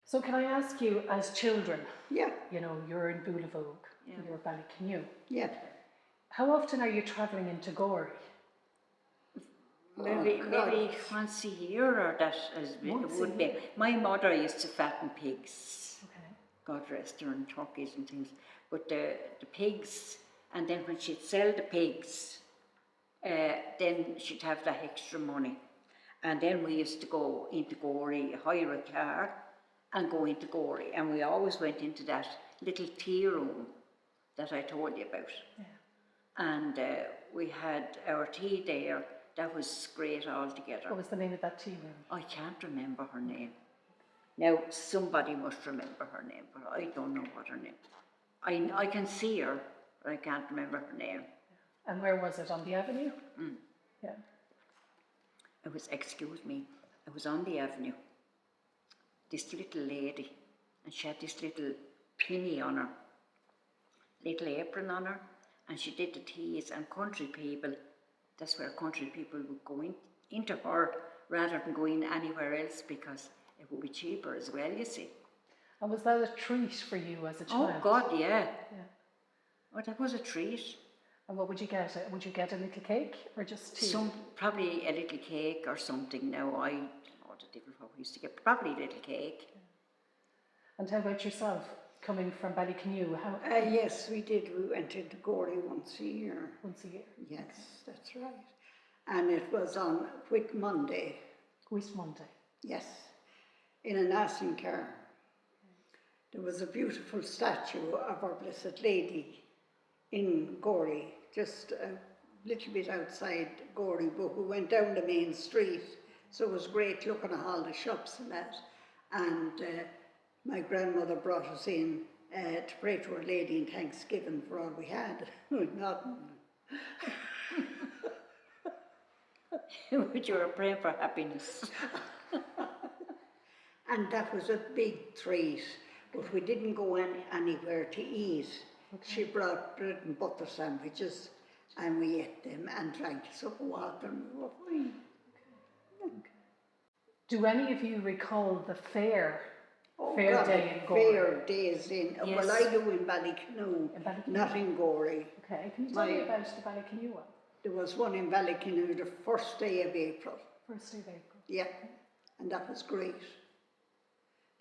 So can I ask you, as children, Yeah, you know, you're in Boulavogue, you're Ballycanoe. yeah. How often are you travelling into Gorey? Maybe once a year, or that would be. My mother used to fatten pigs. Okay. God rest her, and turkeys and things. But the pigs, and then when she'd sell the pigs, then she'd have that extra money. And then we used to go into Gorey, hire a car, and go into Gorey. And we always went into that little tea room that I told you about. Yeah. And we had our tea there. That was great altogether. What was the name of that tea room? I can't remember her name. Now, somebody must remember her name, but I don't know what her name. I can see her, but I can't remember her name. And where was it? On the avenue? Yeah. It was, excuse me, it was on the avenue. This little lady, and she had this little pinny on her, little apron on her, and she did the teas, and country people, that's where country people would go into her rather than going anywhere else, because it would be cheaper as well, you see. And was that a treat for you as a child? Oh God, yeah. Yeah. Oh, that was a treat. And what would you get? Would you get a little cake or just tea? Probably a little cake or something. Now, I don't know what the devil we used to get. Probably a little cake. Yeah. And how about yourself, coming from Ballycanoe? Yes, we did. We went into Gorey once a year. Once a year? Yes, that's right. And it was on Whit Monday. Whit Monday? Yes, in an Aston car. There was a beautiful statue of Our Blessed Lady in Gorey, just a little bit outside Gorey, but we went down the main street, so it was great looking at all the shops and that. And my grandmother brought us in to pray to Our Lady in Thanksgiving for all we had. Nothing. But you were praying for happiness. And that was a big treat, but we didn't go anywhere to eat. Okay. She brought bread and butter sandwiches, and we ate them and drank some water, and we were fine. Okay. Do any of you recall the fair? Oh, fair God, day in Gorey? Fair days in, yes. Well, I do in Ballycanoe, not in Gorey. Okay, can you tell me about the Ballycanoe one? There was one in Ballycanoe the first day of April. First day of April. Yeah, and that was great.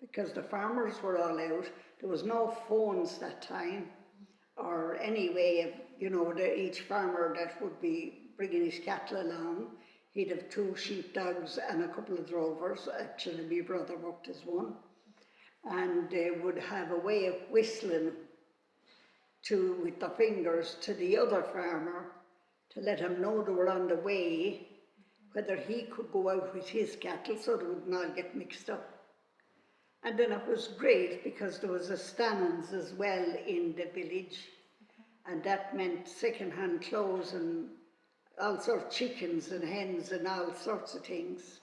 Because the farmers were all out. There was no phones that time, or any way of, you know, each farmer that would be bringing his cattle along. He'd have 2 sheepdogs and a couple of drovers. Actually, my brother worked as one. And they would have a way of whistling with their fingers to the other farmer to let him know they were on the way, whether he could go out with his cattle so they wouldn't all get mixed up. And then it was great because there was a stannons as well in the village, and that meant second-hand clothes and all sorts of chickens and hens and all sorts of things.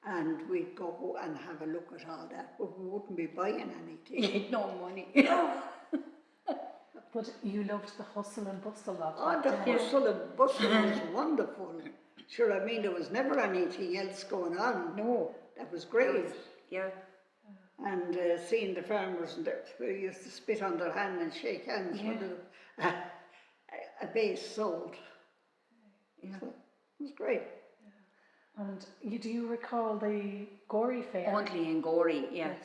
And we'd go and have a look at all that, but we wouldn't be buying anything. You had no money. But you loved the hustle and bustle of Oh, that the day. hustle and bustle was wonderful. Sure, I mean, there was never anything else going on. No. That was great. Yeah. And seeing the farmers, and we used to spit on their hand and shake hands when a base sold. Yeah. So it was great. And do you recall the Gorey fair? Only in Gorey, yeah. Yes.